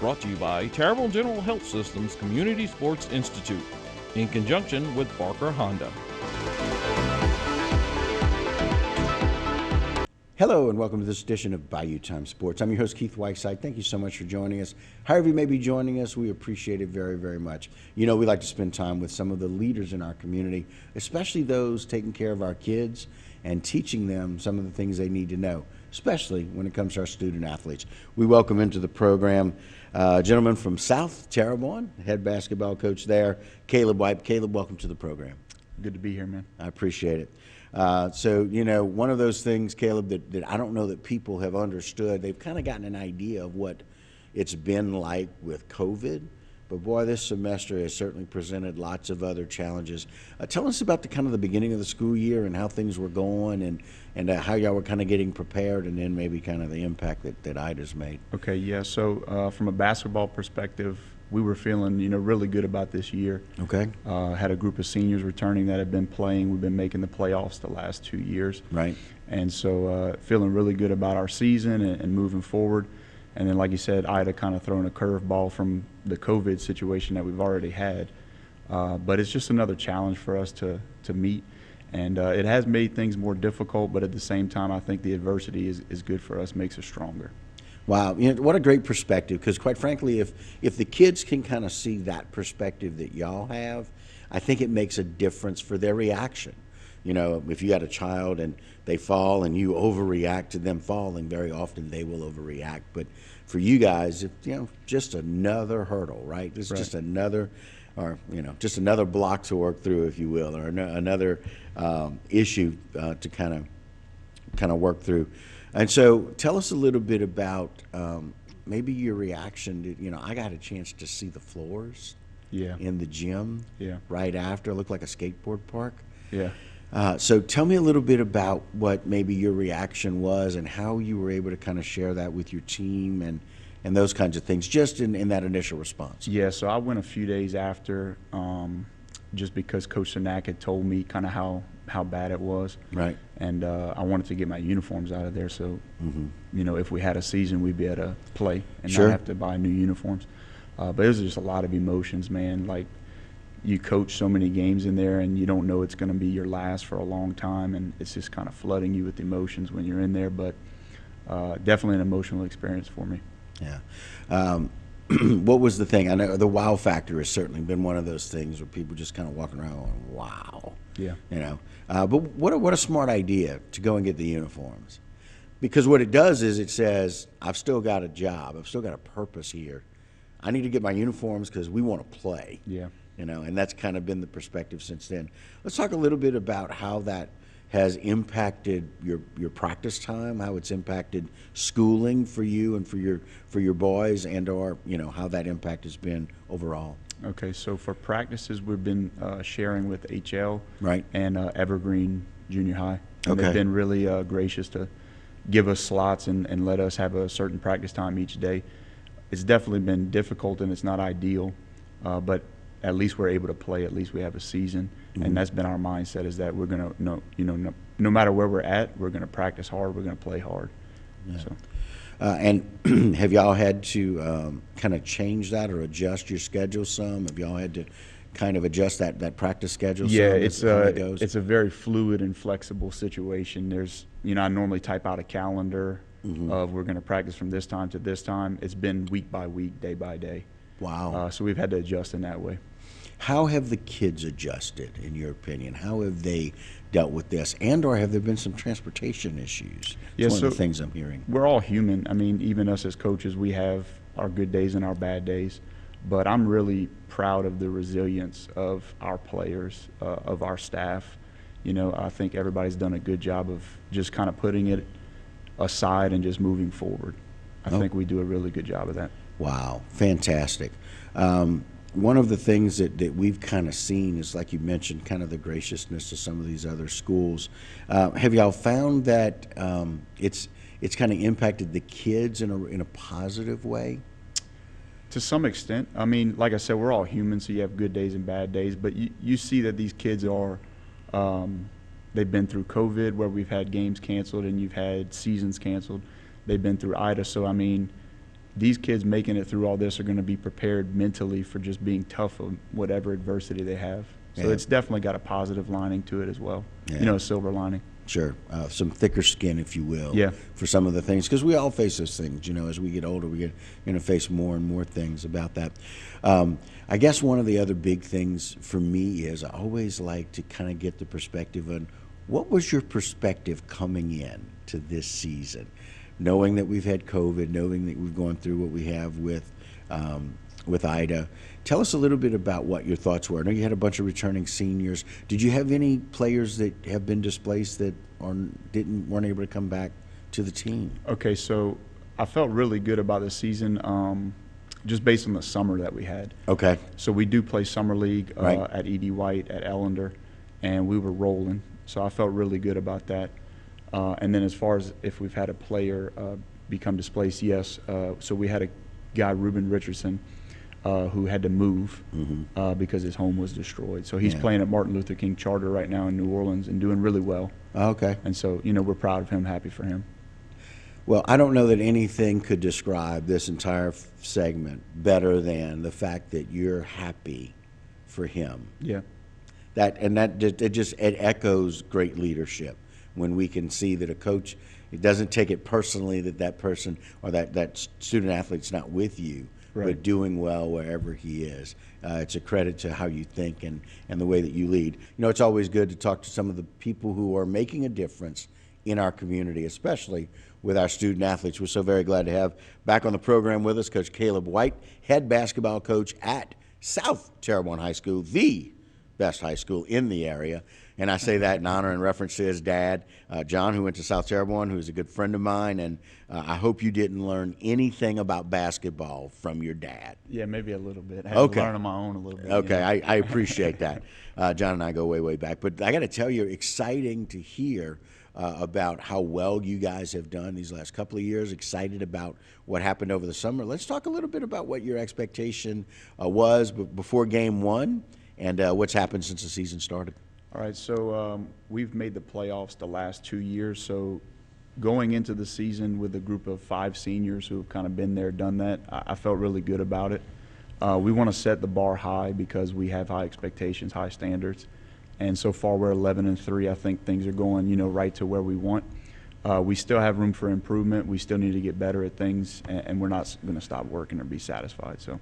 brought to you by Terrebonne General Health System's Community Sports Institute, in conjunction with Barker Honda. Hello and welcome to this edition of Bayou Time Sports. I'm your host, Keith Whiteside. Thank you so much for joining us. However you may be joining us, we appreciate it very, very much. You know, we like to spend time with some of the leaders in our community, especially those taking care of our kids and teaching them some of the things they need to know, especially when it comes to our student athletes. We welcome into the program a gentleman from South Terrebonne, head basketball coach there, Caleb White. Caleb, welcome to the program. Good to be here, man. I appreciate it. So, you know, one of those things, Caleb, that I don't know that people have understood. They've kind of gotten an idea of what it's been like with COVID. But, boy, this semester has certainly presented lots of other challenges. Tell us about the beginning of the school year and how things were going and how y'all were kind of getting prepared, and then maybe kind of the impact that Ida's made. Okay, yeah. So from a basketball perspective, we were feeling, really good about this year. Okay. Had a group of seniors returning that have been playing. We've been making the playoffs the last 2 years. Right. And so feeling really good about our season and moving forward. And then, like you said, Ida kind of throwing a curveball from the COVID situation that we've already had. But it's just another challenge for us to meet. And it has made things more difficult, but at the same time, I think the adversity is good for us, makes us stronger. Wow, what a great perspective, because quite frankly, if the kids can kind of see that perspective that y'all have, I think it makes a difference for their reaction. You know, if you got a child and they fall and you overreact to them falling, very often they will overreact. But for you guys, just another hurdle, right? It's just another, just another block to work through, if you will, or another issue to kind of work through. And so tell us a little bit about maybe your reaction to, I got a chance to see the floors in the gym right after. It looked like a skateboard park. Yeah. So tell me a little bit about what maybe your reaction was and how you were able to kind of share that with your team and those kinds of things, just in that initial response. Yeah, so I went a few days after just because Coach Sinak had told me kind of how bad it was. Right. And I wanted to get my uniforms out of there so, if we had a season, we'd be able to play and not have to buy new uniforms. But it was just a lot of emotions, man. Like, you coach so many games in there and you don't know it's going to be your last for a long time, and it's just kind of flooding you with emotions when you're in there. But definitely an emotional experience for me. Yeah. What was the thing? I know the wow factor has certainly been one of those things where people just kind of walking around going, wow. Yeah. But what a smart idea to go and get the uniforms. Because what it does is it says, I've still got a job. I've still got a purpose here. I need to get my uniforms because we want to play. Yeah. And that's kind of been the perspective since then. Let's talk a little bit about how that has impacted your practice time, how it's impacted schooling for you and for your boys, and or how that impact has been overall. Okay, so for practices, we've been sharing with HL and Evergreen Junior High. And they've been really gracious to give us slots and let us have a certain practice time each day. It's definitely been difficult and it's not ideal, but at least we're able to play. At least we have a season, and that's been our mindset, is that we're gonna no matter where we're at, we're gonna practice hard. We're gonna play hard. Yeah. So. And have y'all had to kind of change that or adjust your schedule some? Have y'all had to kind of adjust that practice schedule? Yeah, it's a very fluid and flexible situation. There's I normally type out a calendar of we're going to practice from this time to this time. It's been week by week, day by day. Wow. So we've had to adjust in that way. How have the kids adjusted, in your opinion? How have they dealt with this? And or have there been some transportation issues? It's one of the things I'm hearing. We're all human. I mean, even us as coaches, we have our good days and our bad days. But I'm really proud of the resilience of our players, of our staff. I think everybody's done a good job of just kind of putting it aside and just moving forward. I think we do a really good job of that. Wow, fantastic. One of the things that we've kind of seen is, like you mentioned, kind of the graciousness of some of these other schools. Have y'all found that it's kind of impacted the kids in a positive way? To some extent. I mean, like I said, we're all human, so you have good days and bad days. But you see that these kids are they've been through COVID, where we've had games canceled and you've had seasons canceled. They've been through Ida. So, I mean, these kids making it through all this are going to be prepared mentally for just being tough of whatever adversity they have. So it's definitely got a positive lining to it as well, a silver lining. Sure. Some thicker skin, if you will, Yeah. for some of the things. Because we all face those things, as we get older, we're going to face more and more things about that. I guess one of the other big things for me is I always like to kind of get the perspective on what was your perspective coming in to this season, knowing that we've had COVID, knowing that we've gone through what we have with Ida. Tell us a little bit about what your thoughts were. I know you had a bunch of returning seniors. Did you have any players that have been displaced that weren't able to come back to the team? Okay, so I felt really good about this season, just based on the summer that we had. Okay. So we do play summer league Right. at E.D. White at Ellender, and we were rolling. So I felt really good about that. And then as far as if we've had a player become displaced, yes. So we had a guy, Ruben Richardson, who had to move because his home was destroyed. So he's playing at Martin Luther King Charter right now in New Orleans and doing really well. Okay. And so, we're proud of him, happy for him. Well, I don't know that anything could describe this entire segment better than the fact that you're happy for him. Yeah. It echoes great leadership when we can see that a coach, it doesn't take it personally that person or that student athlete's not with you, right, but doing well wherever he is. It's a credit to how you think and the way that you lead. It's always good to talk to some of the people who are making a difference in our community, especially with our student athletes. We're so very glad to have back on the program with us Coach Caleb White, head basketball coach at South Terrebonne High School, the best high school in the area. And I say that in honor and reference to his dad, John, who went to South Terrebonne, who's a good friend of mine. And I hope you didn't learn anything about basketball from your dad. Yeah, maybe a little bit. I had to learn on my own a little bit. Okay, I appreciate that. John and I go way, way back. But I got to tell you, exciting to hear about how well you guys have done these last couple of years, excited about what happened over the summer. Let's talk a little bit about what your expectation was before game one and what's happened since the season started. All right, so we've made the playoffs the last 2 years. So going into the season with a group of 5 seniors who have kind of been there, done that, I felt really good about it. We want to set the bar high because we have high expectations, high standards. And so far we're 11-3. I think things are going, right to where we want. We still have room for improvement. We still need to get better at things, and we're not going to stop working or be satisfied. So.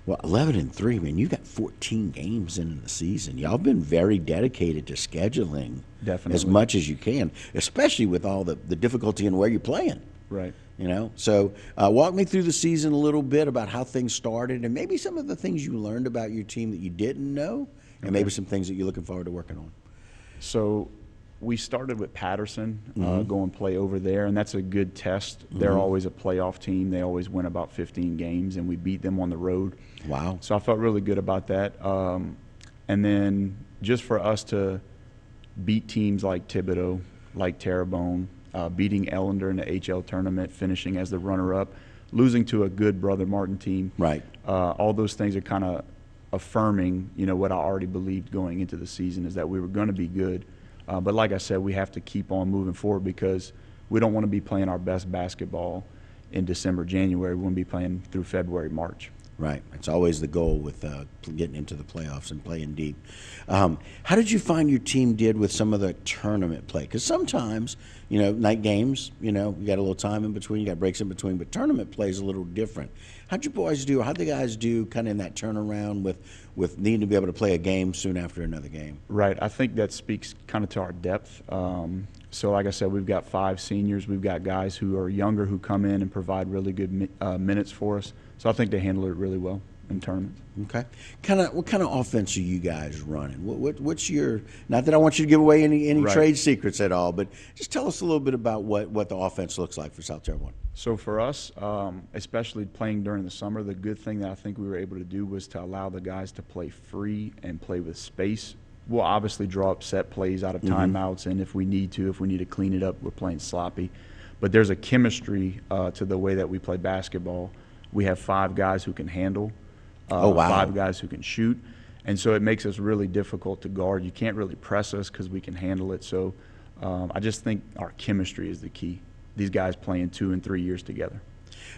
Well, 11-3, man, you got 14 games in the season. Y'all been very dedicated to scheduling as much as you can, especially with all the difficulty in where you're playing. Right. So walk me through the season a little bit about how things started and maybe some of the things you learned about your team that you didn't know and maybe some things that you're looking forward to working on. So we started with Patterson, go and play over there, and that's a good test. They're always a playoff team. They always win about 15 games, and we beat them on the road. Wow. So I felt really good about that. And then just for us to beat teams like Thibodaux, like Terrebonne, beating Ellender in the HL tournament, finishing as the runner-up, losing to a good Brother Martin team. Right. All those things are kind of affirming, what I already believed going into the season is that we were going to be good. But like I said, we have to keep on moving forward because we don't want to be playing our best basketball in December, January. We want to be playing through February, March. Right. It's always the goal with getting into the playoffs and playing deep. How did you find your team did with some of the tournament play? Because sometimes, night games, you got a little time in between, you got breaks in between, but tournament play is a little different. How'd you boys do, or how'd the guys do kind of in that turnaround with needing to be able to play a game soon after another game? Right. I think that speaks kind of to our depth. So like I said, we've got 5 seniors. We've got guys who are younger who come in and provide really good minutes for us. So I think they handle it really well in tournaments. Okay. What kind of offense are you guys running? What's your, not that I want you to give away any Right. trade secrets at all, but just tell us a little bit about what the offense looks like for South Terrebonne. So for us, especially playing during the summer, the good thing that I think we were able to do was to allow the guys to play free and play with space. We'll obviously draw up set plays out of timeouts, and if we need to clean it up, we're playing sloppy. But there's a chemistry to the way that we play basketball. We have 5 guys who can handle, 5 guys who can shoot, and so it makes us really difficult to guard. You can't really press us because we can handle it. So I just think our chemistry is the key. These guys playing 2 and 3 years together.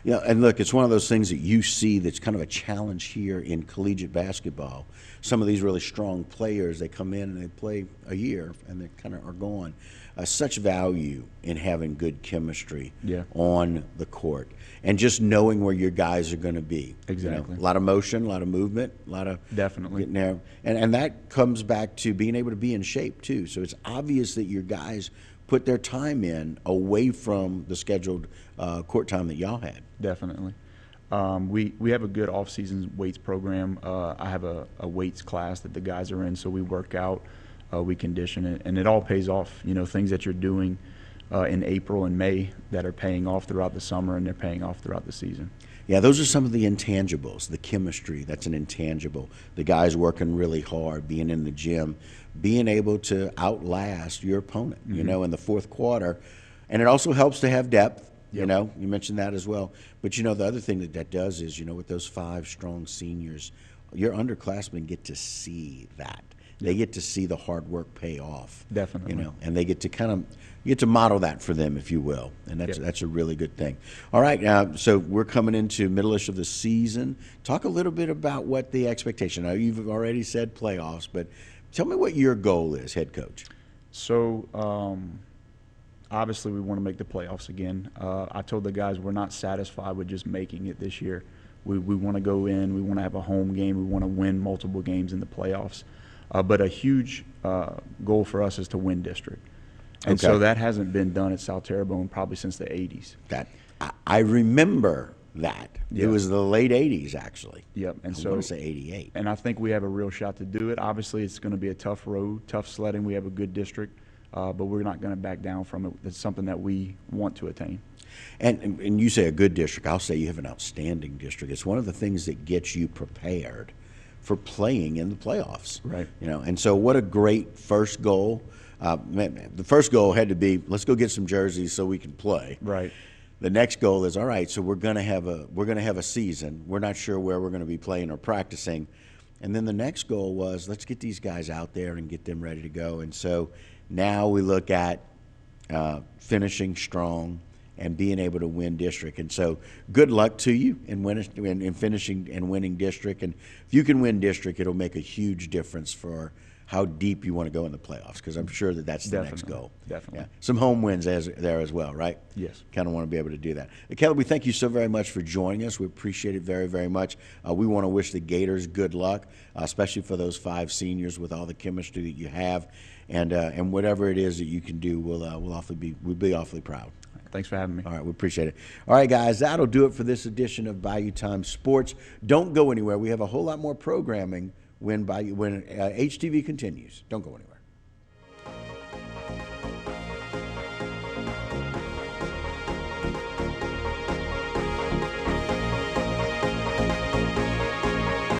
Yeah, and look, it's one of those things that you see that's kind of a challenge here in collegiate basketball. Some of these really strong players, they come in and they play a year and they kind of are gone. Such value in having good chemistry on the court and just knowing where your guys are going to be. Exactly. You know, a lot of motion, a lot of movement, a lot of definitely getting there. And that comes back to being able to be in shape too. So it's obvious that your guys put their time in away from the scheduled court time that y'all had. Definitely. We have a good off-season weights program. I have a weights class that the guys are in, so we work out, we condition it, and it all pays off. You know, things that you're doing in April and May that are paying off throughout the summer, and they're paying off throughout the season. Yeah, those are some of the intangibles. The chemistry, that's an intangible. The guys working really hard, being in the gym, being able to outlast your opponent, you know, in the fourth quarter. And it also helps to have depth. You know, you mentioned that as well. But, you know, the other thing that does is, you know, with those 5 strong seniors, your underclassmen get to see that. They get to see the hard work pay off. Definitely. You know, and they get to you get to model that for them, if you will. And that's a really good thing. All right, so we're coming into middle-ish of the season. Talk a little bit about what the expectation. Now, you've already said playoffs, but tell me what your goal is, head coach. So, obviously, we want to make the playoffs again. I told the guys we're not satisfied with just making it this year. We want to go in. We want to have a home game. We want to win multiple games in the playoffs. But a huge goal for us is to win district. And so that hasn't been done at South Terrebonne probably since the 80s. I remember that. It was the late 80s, actually. Yep. And I want to say 88. And I think we have a real shot to do it. Obviously, it's going to be a tough road, tough sledding. We have a good district. But we're not going to back down from it. It's something that we want to attain. And you say a good district. I'll say you have an outstanding district. It's one of the things that gets you prepared for playing in the playoffs. Right. You know, and so what a great first goal. The first goal had to be, let's go get some jerseys so we can play. Right. The next goal is, all right, so we're going to have a season. We're not sure where we're going to be playing or practicing. And then the next goal was, let's get these guys out there and get them ready to go. And so now we look at finishing strong and being able to win district. And so good luck to you in finishing and winning district. And if you can win district, it'll make a huge difference for how deep you want to go in the playoffs, because I'm sure that's the next goal. Definitely. Yeah. Some home wins there as well, right? Yes. Kind of want to be able to do that. Kelly, we thank you so very much for joining us. We appreciate it very, very much. We want to wish the Gators good luck, especially for those 5 seniors with all the chemistry that you have. And whatever it is that you can do, we'll be awfully proud. Thanks for having me. All right, we appreciate it. All right, guys, that'll do it for this edition of Bayou Time Sports. Don't go anywhere. We have a whole lot more programming when HTV continues. Don't go anywhere.